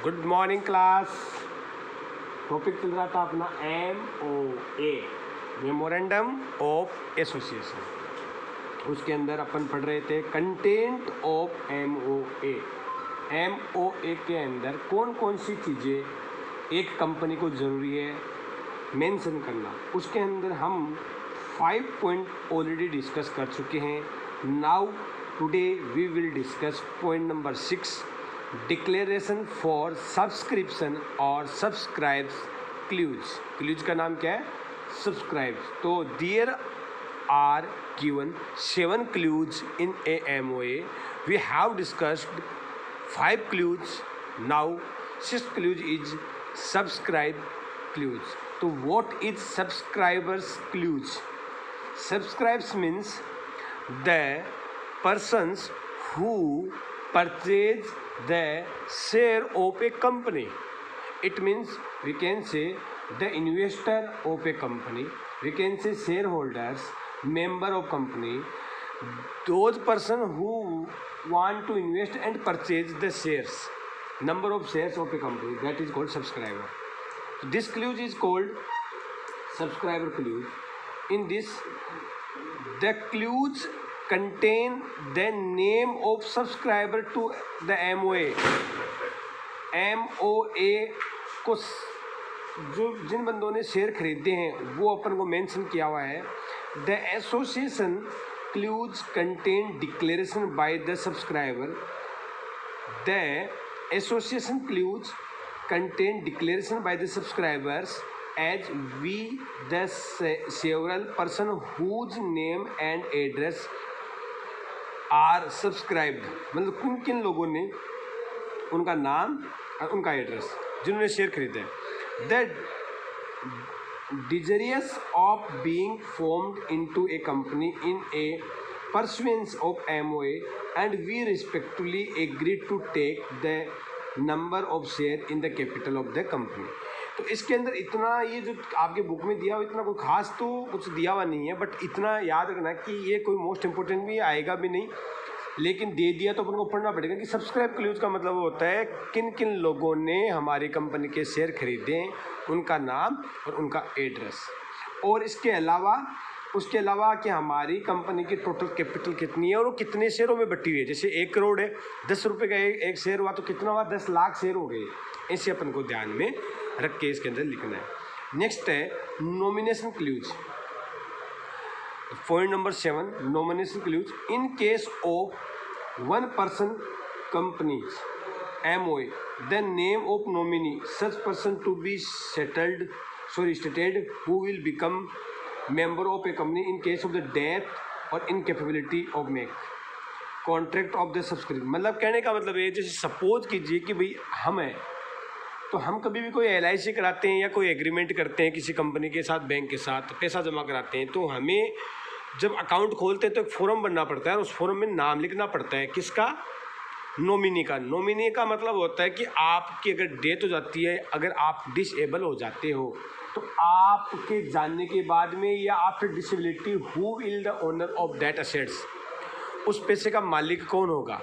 Good morning class. Topic चल रहा था अपना MOA, मेमोरेंडम ऑफ एसोसिएशन। उसके अंदर अपन पढ़ रहे थे कंटेंट ऑफ MOA। MOA के अंदर कौन कौन सी चीज़ें एक कंपनी को ज़रूरी है मेंशन करना। उसके अंदर हम 5 पॉइंट ऑलरेडी डिस्कस कर चुके हैं। Now today we will discuss point number 6, declaration for subscription और सब्सक्राइब्स क्लूज। क्लूज का नाम क्या है? सब्सक्राइब्स। तो there are given 7 clues in a MOA. We have discussed 5 clues. Now 6th clue is subscribe clues. So what is subscribers clues? Subscribes means the persons who purchase the share of a company. It means we can say the investor of a company, we can say shareholders, member of company, those person who want to invest and purchase the shares, number of shares of a company, that is called subscriber. So this clause is called subscriber clause. In this, the clause contain the name of subscriber to the MOA. MOA को जो जिन बंदों ने share खरीदे हैं वो अपन को mention किया हुआ है। The association clause contain declaration by the subscriber. The association clause contain declaration by the subscribers as we the several person whose name and address are subscribed. मतलब किन किन लोगों ने उनका नाम और उनका एड्रेस जिन्होंने शेयर खरीदे। The desirous of being formed into a company in a pursuance of MOA and we respectfully agree to take the number of share in the capital of the company. तो इसके अंदर इतना ये जो आपके book में दिया हुआ इतना कोई खास तो कुछ दिया हुआ नहीं है, बट इतना याद रखना कि ये कोई मोस्ट इम्पोर्टेंट भी आएगा भी नहीं, लेकिन दे दिया तो अपन को पढ़ना पड़ेगा कि सब्सक्राइब क्लूज का मतलब होता है किन किन लोगों ने हमारी कंपनी के शेयर खरीदे, उनका नाम और उनका एड्रेस। और इसके अलावा कि हमारी कंपनी की टोटल कैपिटल कितनी है और वो कितने शेयरों में बटी हुई है। जैसे 1 करोड़ है, 10 रुपये का एक शेयर हुआ तो कितना हुआ? 10 लाख शेयर हो गए। ऐसे अपन को ध्यान में रख के इसके अंदर लिखना है। नेक्स्ट है nomination clues. Point number 7, nomination clues. In case of 1 person companies MOA, the name of nominee, such person to be stated who will become member of a company in case of the death or incapability of make contract of the subscription। मतलब कहने का मतलब ये, जैसे suppose कीजिए कि भाई हम हैं तो हम कभी भी कोई LIC कराते हैं या कोई एग्रीमेंट करते हैं किसी कंपनी के साथ, बैंक के साथ पैसा जमा कराते हैं, तो हमें जब अकाउंट खोलते हैं तो एक फॉर्म बनना पड़ता है और उस फॉर्म में नाम लिखना पड़ता है। किसका? नॉमिनी का। नॉमिनी का मतलब होता है कि आपकी अगर डेथ हो जाती है, अगर आप डिसेबल हो जाते हो, तो आपके जानने के बाद में या after disability who will the owner of that assets, उस पैसे का मालिक कौन होगा?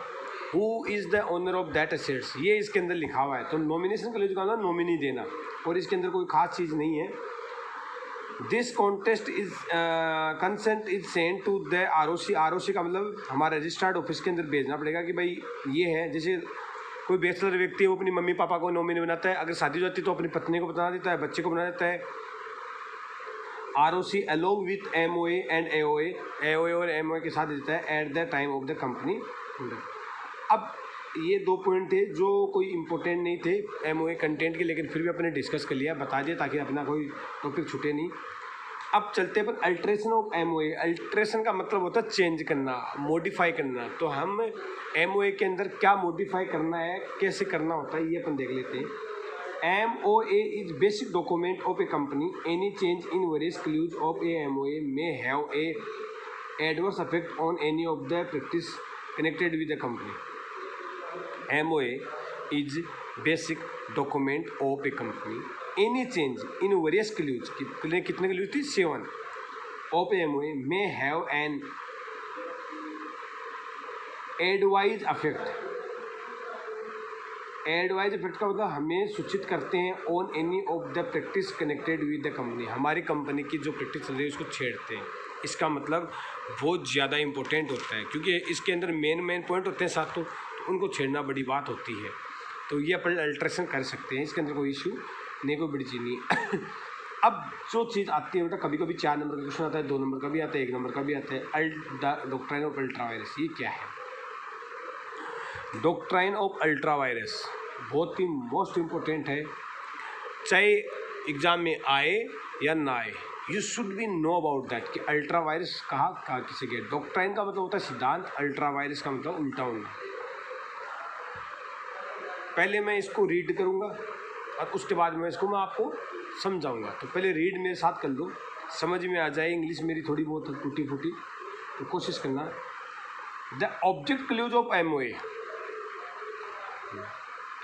Who is the owner of that assets, ये इसके अंदर लिखा हुआ है। तो नॉमिनेशन क्लॉज का मतलब नॉमिनी देना, और इसके अंदर कोई खास चीज़ नहीं है। This contest is consent is send to the ROC। ROC का मतलब हमारा रजिस्टर्ड ऑफिस के अंदर भेजना पड़ेगा कि भाई ये है। जैसे कोई बैचलर व्यक्ति है वो अपनी मम्मी पापा को नॉमिनी बनाता है, अगर शादी हो जाती है तो अपनी पत्नी को बता देता है, बच्चे को बना देता है। ROC along with MOA and AOA और MOA के साथ देता है at the time of the company. अब ये 2 पॉइंट थे जो कोई इम्पोर्टेंट नहीं थे MOA कंटेंट के, लेकिन फिर भी अपने डिस्कस कर लिया, बता दिया ताकि अपना कोई टॉपिक छूटे नहीं। अब चलते हैं पर अल्ट्रेशन ऑफ MOA। अल्ट्रेशन का मतलब होता है चेंज करना, मॉडिफाई करना। तो हम MOA के अंदर क्या मॉडिफाई करना है, कैसे करना होता है, ये अपन देख लेते हैं। MOA is basic document of a company. Any change in various clues of A MOA may have a adverse effect on any of the practice connected with the company. MOA is basic document of a company. Any change in various clues, कितने clues थी? 7 of a MOA may have an adverse effect advise effect का मतलब हमें सूचित करते हैं on any of the practice connected with the company, हमारी company की जो प्रैक्टिस चल रही है उसको छेड़ते हैं। इसका मतलब बहुत ज़्यादा इंपॉर्टेंट होता है, क्योंकि इसके अंदर मेन पॉइंट होते हैं सात, तो उनको छेड़ना बड़ी बात होती है। तो ये अपन अल्ट्रेशन कर सकते हैं, इसके अंदर कोई इशू नहीं, कोई बड़ी चीज़ नहीं। अब जो चीज़ आती है बेटा, कभी कभी 4 नंबर का क्वेश्चन आता है, 2 नंबर का भी आता है, 1 नंबर का भी आता है। डॉक्ट्राइन ऑफ अल्ट्रा वायरस, ये क्या है? डॉक्ट्राइन ऑफ अल्ट्रा वायरस बहुत ही मोस्ट इम्पोर्टेंट है, चाहे एग्जाम में आए या ना आए, you should be know about that कि अल्ट्रा वायरस कहाँ किसे गया। डॉक्ट्राइन का मतलब होता है सिद्धांत, अल्ट्रा वायरस का मतलब उल्टा होना। पहले मैं इसको रीड करूँगा और उसके बाद मैं आपको समझाऊंगा। तो पहले रीड मेरे साथ कर लो, समझ में आ जाए। इंग्लिश मेरी थोड़ी बहुत टूटी फूटी, तो कोशिश करना। The object clues of MOA,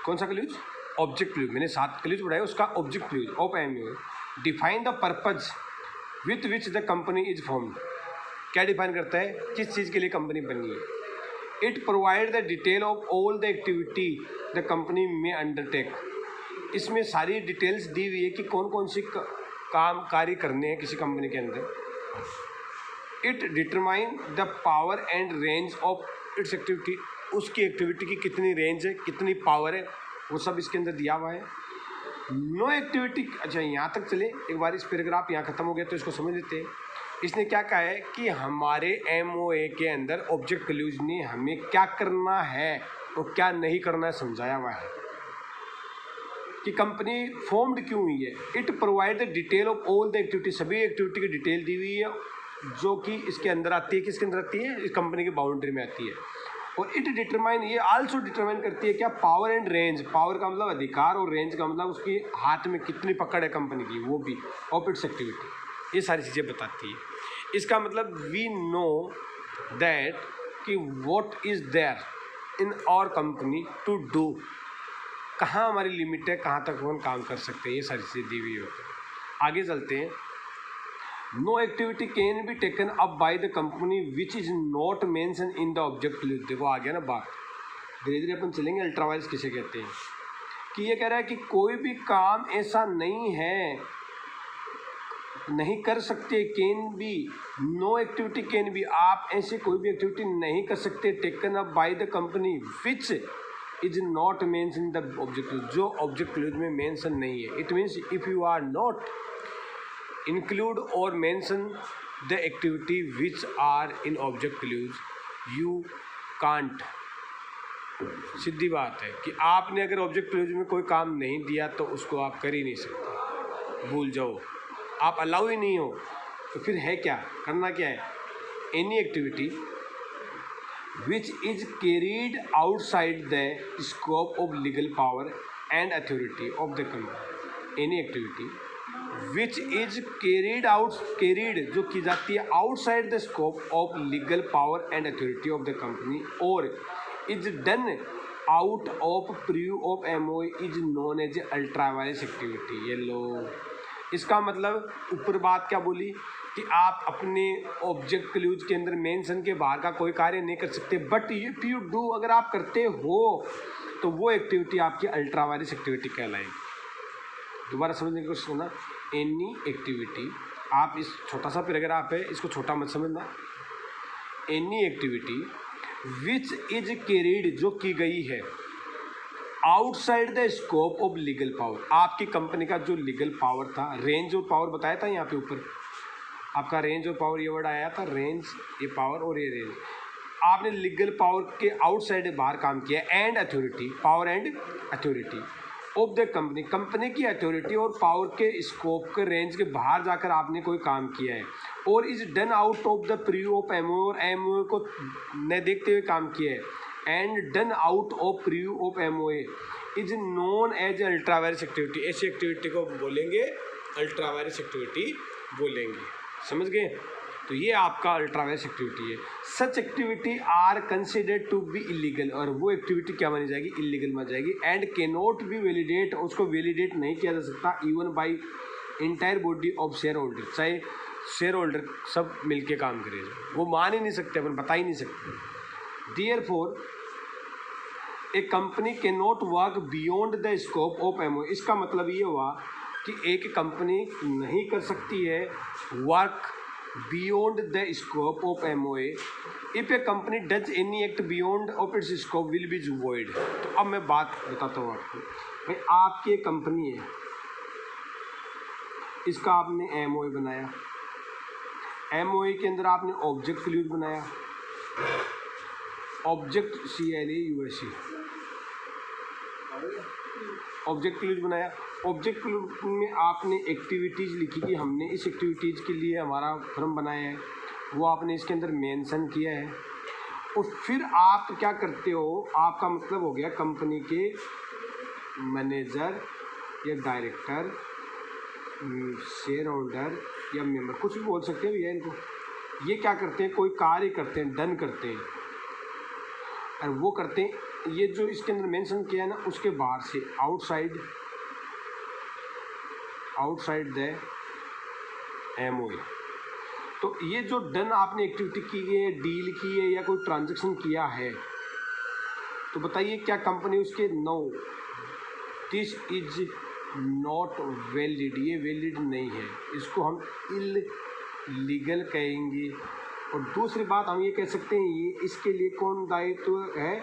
कौन सा क्लूज? Object clues. मैंने 7 क्लूज पढ़ाए, उसका object clues of MOA define the purpose with which the company is formed. क्या डिफाइन करता है, किस चीज़ के लिए कंपनी बनी है। It provide the detail of all the activity the company में अंडरटेक। इसमें सारी डिटेल्स दी हुई है कि कौन कौन सी काम कार्य करने हैं किसी कंपनी के अंदर। It determine the power and range of its activity, उसकी एक्टिविटी की कितनी रेंज है, कितनी पावर है, वो सब इसके अंदर दिया हुआ है। नो एक्टिविटी, अच्छा यहाँ तक चले, एक बार इस पैराग्राफ यहाँ खत्म हो गया तो इसको समझ लेते हैं। इसने क्या कहा है कि हमारे एमओए के अंदर ऑब्जेक्ट क्लूज ने हमें क्या करना है और क्या नहीं करना है समझाया हुआ है कि कंपनी फॉर्म्ड क्यों हुई है। It provide the detail of all the activity, सभी एक्टिविटी की डिटेल दी हुई है जो कि इसके अंदर आती है। किसके अंदर आती है? इस कंपनी की बाउंड्री में आती है। और इट डिटरमाइन, ये आल्सो डिटरमाइन करती है क्या? Power and range. पावर का मतलब अधिकार और रेंज का मतलब उसकी हाथ में कितनी पकड़ है कंपनी की, वो भी ऑफ इट्स एक्टिविटी, ये सारी चीज़ें बताती है। इसका मतलब वी नो दैट कि what is there in our company to do, कहाँ हमारी लिमिट है, कहाँ तक हम काम कर सकते हैं, ये सारी चीज़ें दी हुई होती है। आगे चलते हैं। No activity can be taken up by the company which is not mention in the object clause. देखो आ गया ना बात, धीरे धीरे अपन चलेंगे। अल्ट्रा वायरस किसे कहते हैं कि ये कह रहा है कि कोई भी काम ऐसा नहीं है, नहीं कर सकते। Can be, no activity can be, आप ऐसे कोई भी एक्टिविटी नहीं कर सकते taken up by the company which is not mention in the object clause, जो ऑब्जेक्ट क्लूज में मेंशन नहीं है। It means if you are not include or mention the activity which are in object clues, you can't। सीधी बात है कि आपने अगर object clause में कोई काम नहीं दिया तो उसको आप कर ही नहीं सकते, भूल जाओ, आप अलाउ ही नहीं हो। तो फिर है क्या, करना क्या है? Any activity which is carried outside the scope of legal power and authority of the company। any activity which is carried जो की जाती है outside the scope of legal power and authority of the company or is done out of purview of MOA is known as ultra virus activity। ये लो, इसका मतलब ऊपर बात क्या बोली कि आप अपने ऑब्जेक्ट क्लूज के अंदर मेंशन के बाहर का कोई कार्य नहीं कर सकते, बट इफ यू डू, अगर आप करते हो तो वो एक्टिविटी आपकी अल्ट्रा वायरस एक्टिविटी कहलाएगी। दोबारा समझने की कोशिश करना। एनी एक्टिविटी, आप इस छोटा सा पैराग्राफ है, इसको छोटा मत समझना। Any activity which is carried, जो की गई है outside the scope of legal power, आपकी कंपनी का जो लीगल पावर था, रेंज और पावर बताया था यहाँ पे ऊपर, आपका रेंज और पावर ये वर्ड आया था, रेंज ये पावर और ये रेंज, आपने लीगल पावर के आउटसाइड बाहर काम किया। And authority, power and authority of the company, company की अथॉरिटी और पावर के स्कोप के रेंज के बाहर जाकर आपने कोई काम किया है। और is done out of the preview of MOA, और एमओए को न देखते हुए काम किया है। And done out of preview of MOA is known as ultra virus activity, ऐसी एक्टिविटी को बोलेंगे अल्ट्रा वायरस एक्टिविटी बोलेंगे। समझ गए? तो ये आपका अल्ट्रा वायरस एक्टिविटी है। Such activity are considered to be illegal, और वो एक्टिविटी क्या मानी जाएगी? इलीगल मानी जाएगी। And can not be validate, उसको वैलिडेट नहीं किया जा सकता even by entire body of share holder, चाहे शेयर होल्डर सब मिलके काम करे, वो मान ही नहीं सकते, अपन बता ही नहीं सकते। Therefore A company can not work beyond the scope of MOA. इसका मतलब ये हुआ कि एक कंपनी नहीं कर सकती है work beyond the scope of MOA. If A company does any act beyond of its scope will be void. तो अब मैं बात बताता हूँ आपको। भाई आपकी एक कंपनी है, इसका आपने एमओए बनाया, एमओए के अंदर आपने ऑब्जेक्ट क्लूज बनाया, ऑब्जेक्ट CLAUSE ऑब्जेक्ट क्लूज बनाया। ऑब्जेक्ट क्लूज में आपने एक्टिविटीज़ लिखी कि हमने इस एक्टिविटीज़ के लिए हमारा फर्म बनाया है, वो आपने इसके अंदर मेंशन किया है। और फिर आप क्या करते हो, आपका मतलब हो गया कंपनी के मैनेजर या डायरेक्टर, शेयर होल्डर या मेंबर, कुछ भी बोल सकते हैं भैया इनको। ये क्या करते हैं, कोई कार्य करते हैं, डन करते हैं, और वो करते हैं ये जो इसके अंदर मेंशन किया है ना, उसके बाहर से आउटसाइड द एमओए। तो ये जो डन आपने एक्टिविटी की है, डील की है या कोई ट्रांजैक्शन किया है, तो बताइए क्या कंपनी उसके no this is not valid, ये वैलिड नहीं है, इसको हम इल्लीगल कहेंगे। और दूसरी बात हम ये कह सकते हैं, ये इसके लिए कौन दायित्व है,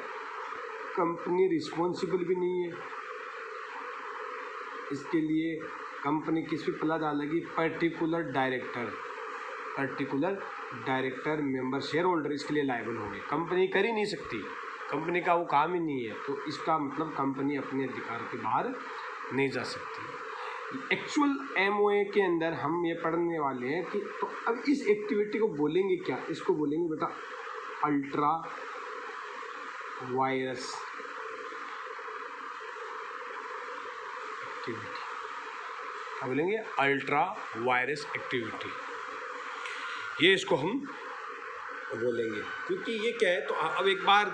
कंपनी रिस्पॉन्सिबल भी नहीं है, इसके लिए कंपनी किस पे पला डालेगी, particular director member share holder इसके लिए लायबल होंगे। कंपनी कर ही नहीं सकती, कंपनी का वो काम ही नहीं है, तो इसका मतलब कंपनी अपने अधिकार के बाहर नहीं जा सकती। एक्चुअल एमओए के अंदर हम ये पढ़ने वाले हैं कि तो अब इस एक्टिविटी को बोलेंगे क्या, इसको बोलेंगे बेटा अल्ट्रा वायरस एक्टिविटी। क्या बोलेंगे, अल्ट्रा वायरस एक्टिविटी, ये इसको हम बोलेंगे। क्योंकि ये क्या है, तो अब एक बार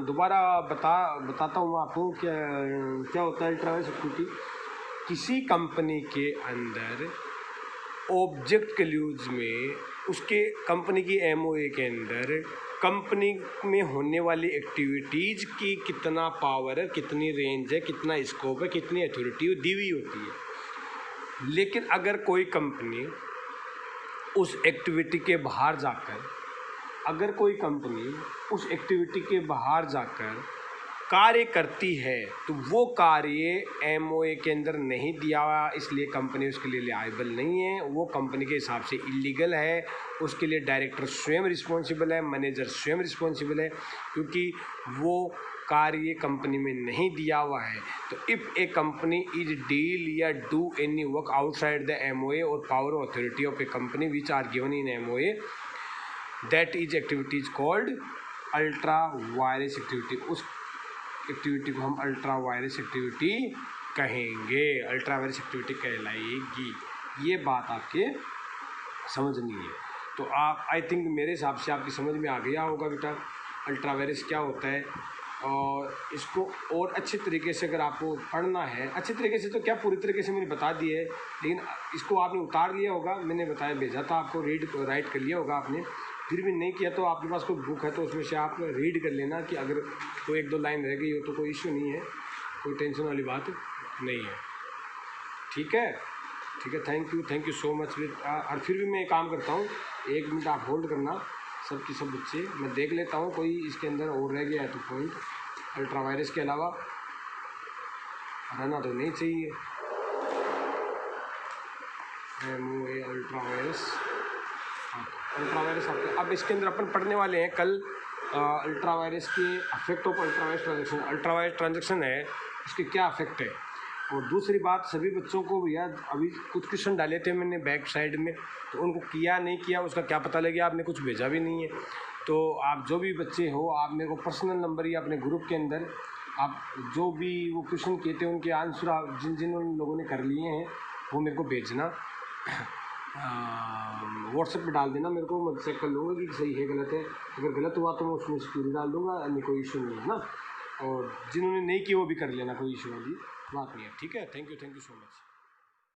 दोबारा बताता हूँ आपको क्या होता है अल्ट्रा वायरस एक्टिविटी। किसी कंपनी के अंदर ऑब्जेक्ट क्लूज में उसके कंपनी की एमओए के अंदर कंपनी में होने वाली एक्टिविटीज़ की कितना पावर है, कितनी रेंज है, कितना स्कोप है, कितनी अथॉरिटी दी हुई होती है। लेकिन अगर कोई कंपनी उस एक्टिविटी के बाहर जाकर कार्य करती है, तो वो कार्य एमओए के अंदर नहीं दिया हुआ, इसलिए कंपनी उसके लिए लायबल नहीं है, वो कंपनी के हिसाब से इलीगल है। उसके लिए डायरेक्टर स्वयं रिस्पॉन्सिबल है, मैनेजर स्वयं रिस्पॉन्सिबल है, क्योंकि वो कार्य कंपनी में नहीं दिया हुआ है। तो if a company is deal या do any work outside the MOA और power of authority of a company which are given in MOA, that is activity is called ultra virus activity. उस activity को हम ultra virus activity कहेंगे, ultra virus activity कहलाएगी। ये बात आपके समझनी है। तो आप आई थिंक मेरे हिसाब से आपकी समझ में आ गया होगा बेटा अल्ट्रा वायरस क्या होता है। और इसको और अच्छे तरीके से अगर आपको पढ़ना है, अच्छे तरीके से तो क्या पूरी तरीके से मैंने बता दिया है, लेकिन इसको आपने उतार लिया होगा, मैंने बताया भेजा था आपको, राइट कर लिया होगा आपने, फिर भी नहीं किया तो आपके पास कोई बुक है तो उसमें से आप रीड कर लेना कि अगर कोई एक दो लाइन रह गई हो तो कोई इश्यू नहीं है, कोई टेंशन वाली बात नहीं है। ठीक है, थैंक यू सो मच। और फिर भी मैं एक काम करता हूँ, 1 मिनट आप होल्ड करना सब की सब बच्चे, मैं देख लेता हूँ कोई इसके अंदर और रह गया है तो पॉइंट अल्ट्रा वायरस के अलावा रहना तो नहीं चाहिए। MOA ultra vires, ultra vires अब इसके अंदर अपन पढ़ने वाले हैं कल अल्ट्रा वायरस के affect of ultra vires transaction. Ultra vires transaction है, इसके क्या अफेक्ट है। और दूसरी बात, सभी बच्चों को भैया अभी कुछ क्वेश्चन डाले थे मैंने बैक साइड में, तो उनको किया नहीं किया उसका क्या पता लगे, आपने कुछ भेजा भी नहीं है। तो आप जो भी बच्चे हो, आप मेरे को पर्सनल नंबर या अपने ग्रुप के अंदर आप जो भी वो क्वेश्चन किए थे उनके आंसर आप जिन उन लोगों ने कर लिए हैं वो मेरे को भेजना, व्हाट्सएप पे डाल देना मेरे को, मैं चेक कर लूँगा कि सही है गलत है। अगर गलत हुआ तो मैं उसमें स्टोरी डाल दूँगा, अन्य कोई इशू नहीं है ना। और जिन्होंने नहीं किया वो भी कर लेना, कोई इशू वाली बात नहीं है। ठीक है, थैंक यू सो मच।